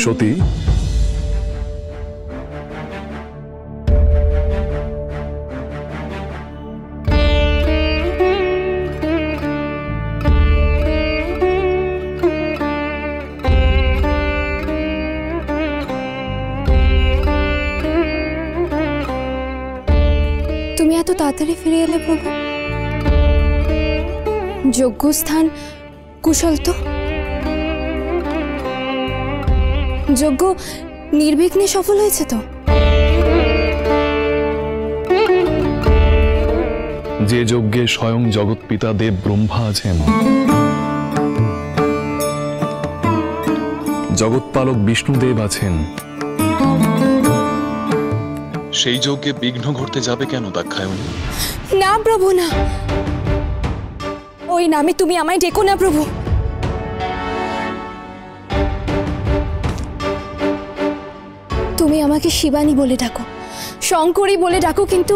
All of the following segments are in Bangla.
সতী, তুমি এত তাড়াতাড়ি ফিরে এলে প্রভু? যজ্ঞস্থান কুশল তো? যজ্ঞ নির্বিঘ্নে সফল হয়েছে তো? যে যজ্ঞে স্বয়ং জগৎ পিতা দেব ব্রহ্মা আছেন, জগৎপালক বিষ্ণুদেব আছেন, সেই যজ্ঞে বিঘ্ন ঘটতে যাবে কেন দাক্ষায়ণী? না প্রভু, না, ওই নামে তুমি আমায় ডেকো না প্রভু। তুমি আমাকে শিবানী বলে ডাকো, শঙ্করী বলে ডাকো, কিন্তু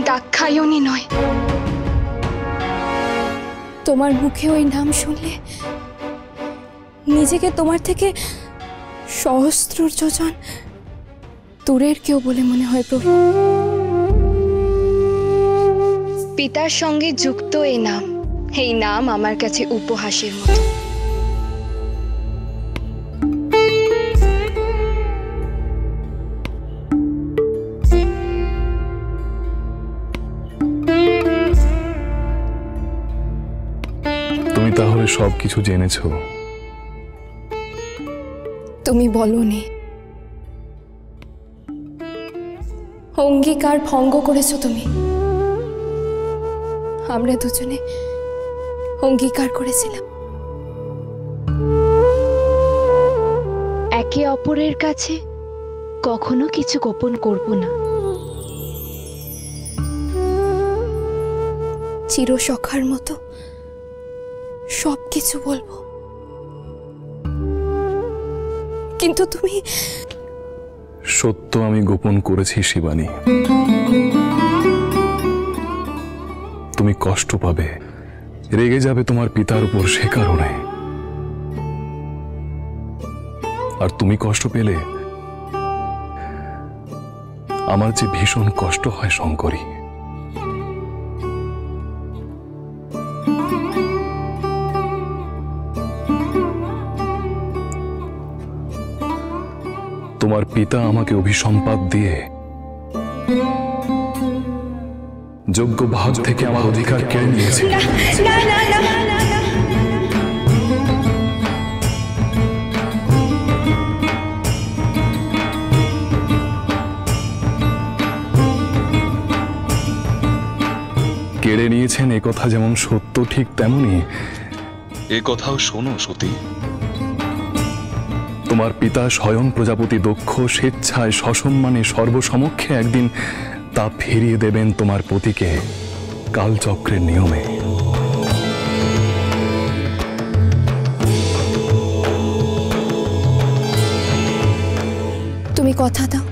দাক্ষায়ণী নয়। তোমার মুখে ওই নাম শুনলে নিজেকে তোমার থেকে সহস্র যোজন দূরের কেউ বলে মনে হয় প্রভু। পিতার সঙ্গে যুক্ত এই নাম আমার কাছে উপহাসের মতো। তুমি তাহলে সবকিছু জেনেছো? তুমি বলোনি, অঙ্গীকার ভঙ্গ করেছো তুমি। আমরা দুজনে অঙ্গীকার করেছিলাম একে অপরের কাছে কখনো কিছু গোপন করব না, চিরসখার মতো সবকিছু বলবো। কিন্তু তুমি... সত্য আমি গোপন করেছি শিবানী। তুমি কষ্ট পাবে, রেগে যাবে তোমার পিতার উপর সে কারণে। আর তুমি কষ্ট পেলে আমার যে ভীষণ কষ্ট হয় শঙ্করী। তোমার পিতা আমাকে অভিসম্পাদ দিয়ে যোগ্য ভাগ থেকে আমার অধিকার কেড়ে নিয়েছে। কেড়ে নিয়েছেন এ কথা যেমন সত্য, ঠিক তেমনি এ কথাও শোনো সতী। তোমার পিতা স্বয়ং প্রজাপতি দক্ষ স্বেচ্ছায় সসম্মানে সর্বসমক্ষে একদিন তা ফিরিয়ে দেবেন তোমার পতিকে কালচক্রের নিয়মে। তুমি কথা দাও,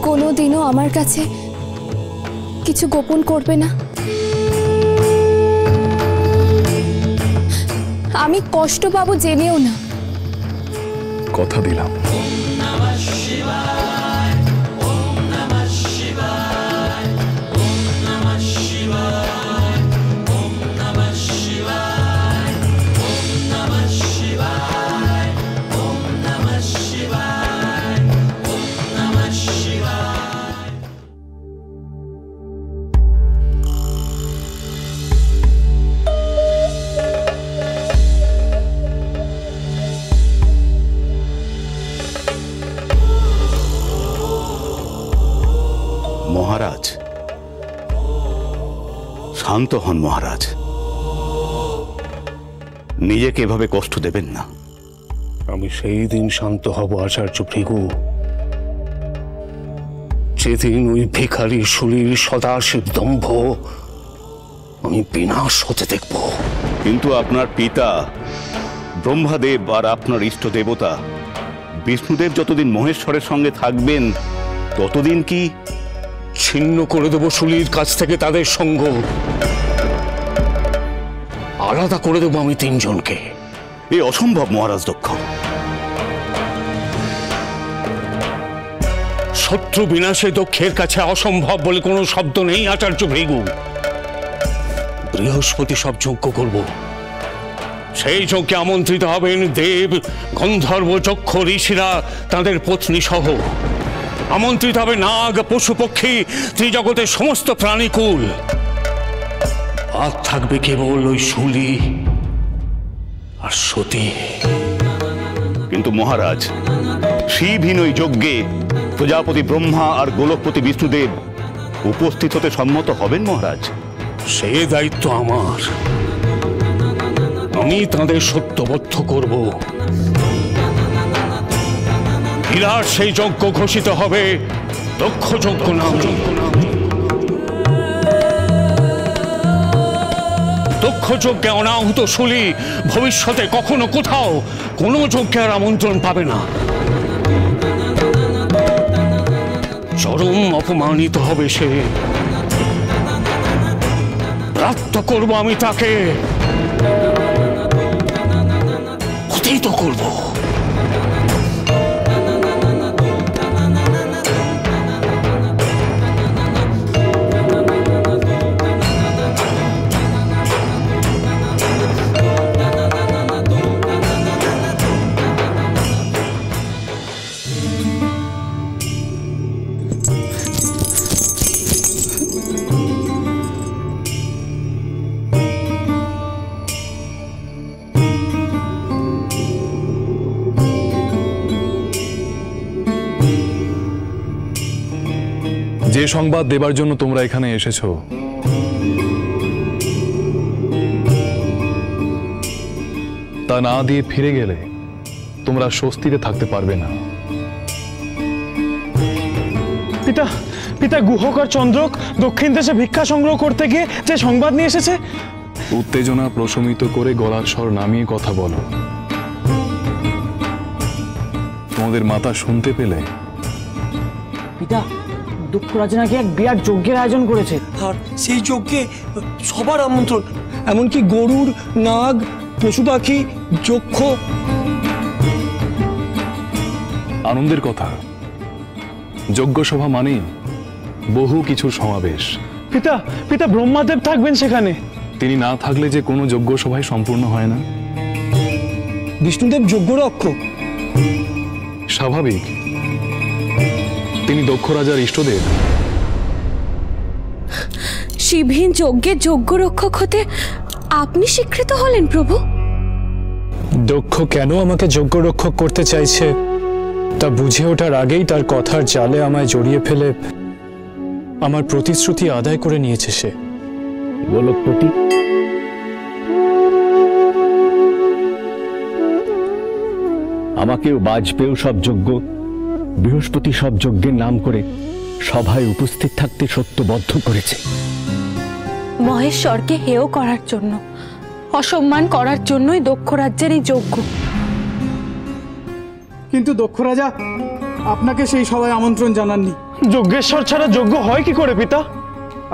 কোনোদিনও আমার কাছে কিছু গোপন করবে না। আমি কষ্ট পাবো জেনেও না। কথা দিলাম। মহারাজ, শান্ত হন মহারাজ, নিজেকে এভাবে কষ্ট দেবেন না। আমি সেই দিন শান্ত হব আচার্য ভৃগু, যেদিন ওই ভিখারি শুলির সদাশিব দম্ভ আমি বিনাশ হতে দেখব। কিন্তু আপনার পিতা ব্রহ্মাদেব আর আপনার ইষ্ট দেবতা বিষ্ণুদেব যতদিন মহেশ্বরের সঙ্গে থাকবেন ততদিন কি? ছিন্ন করে দেব শুলির কাছ থেকে তাদের সঙ্গ, আলাদা করে দেব আমি তিনজনকে। এ অসম্ভব মহারাজ দক্ষ। শত্রু বিনাশে দক্ষের কাছে অসম্ভব বলে কোনো শব্দ নেই আচার্য ভৃগু। বৃহস্পতি সব যজ্ঞ করব, সেই যজ্ঞে আমন্ত্রিত হবেন দেব, গন্ধর্ব, যক্ষ, ঋষিরা তাদের পত্নী সহ। আমন্ত্রিত হবে নাগ, পশু পক্ষী, ত্রিজগতের সমস্ত প্রাণীকুল। আর থাকবে কেবল ওই শুলি আর সতী। কিন্তু মহারাজ, শিবহীন ওই যজ্ঞে প্রজাপতি ব্রহ্মা আর গোলকপতি বিষ্ণুদেব উপস্থিত হতে সম্মত হবেন মহারাজ? সে দায়িত্ব আমার। আমি তাদের সত্যবদ্ধ করব। বিরাট সেই যজ্ঞ ঘোষিত হবে দক্ষ যজ্ঞ নামে। দক্ষ যজ্ঞে অনাহুত শুলি ভবিষ্যতে কখনো কোথাও কোনো যজ্ঞের আমন্ত্রণ পাবে না। চরম অপমানিত হবে সে। প্রাপ্ত করব আমি তাকে, পতিত করব। যে সংবাদ দেবার জন্য তোমরা এখানে এসেছো, তা না দিয়ে ফিরে গেলে তোমরা স্বস্তিতে থাকতে পারবে না। পিতা, পিতা, গুহক আর চন্দ্রক দক্ষিণ দেশে ভিক্ষা সংগ্রহ করতে গিয়ে যে সংবাদ নিয়ে এসেছে। উত্তেজনা প্রশমিত করে গলার স্বর নামিয়ে কথা বলো। তোমাদের মাতা শুনতে পেলে? পিতা, দক্ষরাজ নাকি এক বিরাট যজ্ঞের আয়োজন করেছে। আর সেই যজ্ঞে সবার আমন্ত্রণ, এমনকি গরুর, নাগ, পশু পাখি, যক্ষ। আনন্দের কথা। যজ্ঞ সভা মানেই বহু কিছুর সমাবেশ। পিতা, পিতা, ব্রহ্মাদেব থাকবেন সেখানে। তিনি না থাকলে যে কোনো যজ্ঞ সভায় সম্পূর্ণ হয় না। বিষ্ণুদেব যজ্ঞরক্ষক। স্বাভাবিক, তিনি দক্ষ রাজার ইষ্টদেব। শিবহীন যজ্ঞের যজ্ঞরক্ষক হতে আপনি স্বীকৃত হলেন প্রভু? দক্ষ কেন আমাকে যজ্ঞরক্ষক করতে চাইছে তা বুঝে ওঠার আগেই তার কথার জালে আমায় জড়িয়ে ফেলে আমার প্রতিশ্রুতি আদায় করে নিয়েছে সে। গোলকপতি, আমাকেও বাজপেয় সব যজ্ঞ, বৃহস্পতি সব যজ্ঞের নাম করে সভায় উপস্থিত থাকতে সত্যবদ্ধ করেছে। মহেশ্বরকে হেয় করার জন্য, অসম্মান করার জন্যই দক্ষ রাজ্যের এই যজ্ঞ। কিন্তু দক্ষ রাজা আপনাকে সেই সভায় আমন্ত্রণ জানাননি। যজ্ঞেশ্বর ছাড়া যজ্ঞ হয় কি করে পিতা?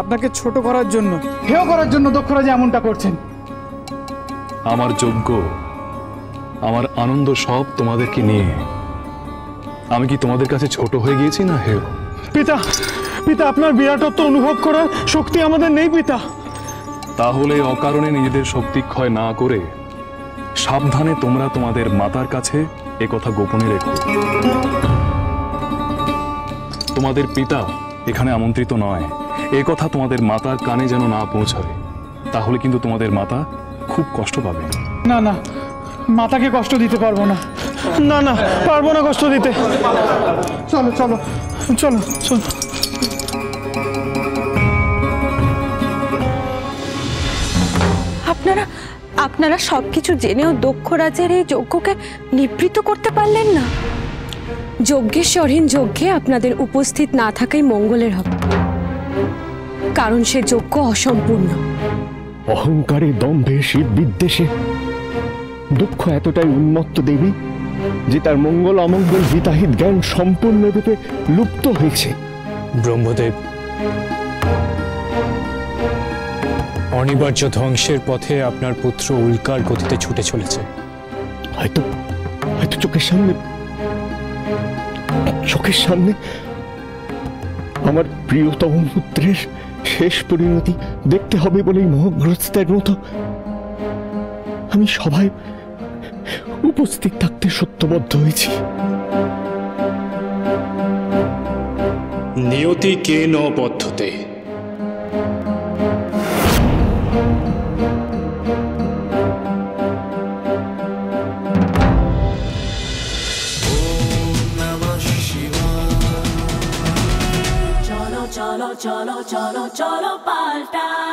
আপনাকে ছোট করার জন্য, হেয় করার জন্য দক্ষ রাজা এমনটা করছেন। আমার যজ্ঞ, আমার আনন্দ সব তোমাদেরকে নিয়ে। আমি কি তোমাদের কাছে ছোট হয়ে গিয়েছি না হেয়? পিতা, পিতা, আপনার বিরাটত্ব অনুভব করার শক্তি আমাদের নেই পিতা। তাহলে অকারণে নিজেদের শক্তি ক্ষয় না করে সাবধানে তোমরা তোমাদের মাতার কাছে এ কথা গোপনে রেখো। তোমাদের পিতা এখানে আমন্ত্রিত নয়, এ কথা তোমাদের মাতার কানে যেন না পৌঁছায়। তাহলে কিন্তু তোমাদের মাতা খুব কষ্ট পাবে। না না, মাতাকে কষ্ট দিতে পারবো না। না না, পারবো না কষ্ট দিতে। চলো চলো চলো চলো। আপনারা আপনারা সবকিছু জেনেও দক্ষ রাজ্যের এই যজ্ঞকে নিবৃত্ত করতে পারলেন না। যজ্ঞেশ্বরহীন যজ্ঞে আপনাদের উপস্থিত না থাকাই মঙ্গলের হবে, কারণ সে যজ্ঞ অসম্পূর্ণ। অহংকারে, দম্ভে, শিব বিদ্বেষে দক্ষ এতটাই উন্মত্ত দেবী যে তার মঙ্গল অমঙ্গল হিতাহিত জ্ঞান সম্পূর্ণরূপে লুপ্ত হয়েছে। ব্রহ্মদেব, অনিবার্য ধ্বংসের পথে আপনার পুত্র উল্কার গতিতে ছুটে চলেছে। হয়তো হয়তো চোখের সামনে আমার প্রিয়তম পুত্রের শেষ পরিণতি দেখতে হবে বলেই মোহগ্রস্তের মতো আমি সবাই উপস্থিত থাকতে সত্যবদ্ধ হয়েছি। নিয়তি কে ন বদ্ধতে। cholo cholo cholo cholo palta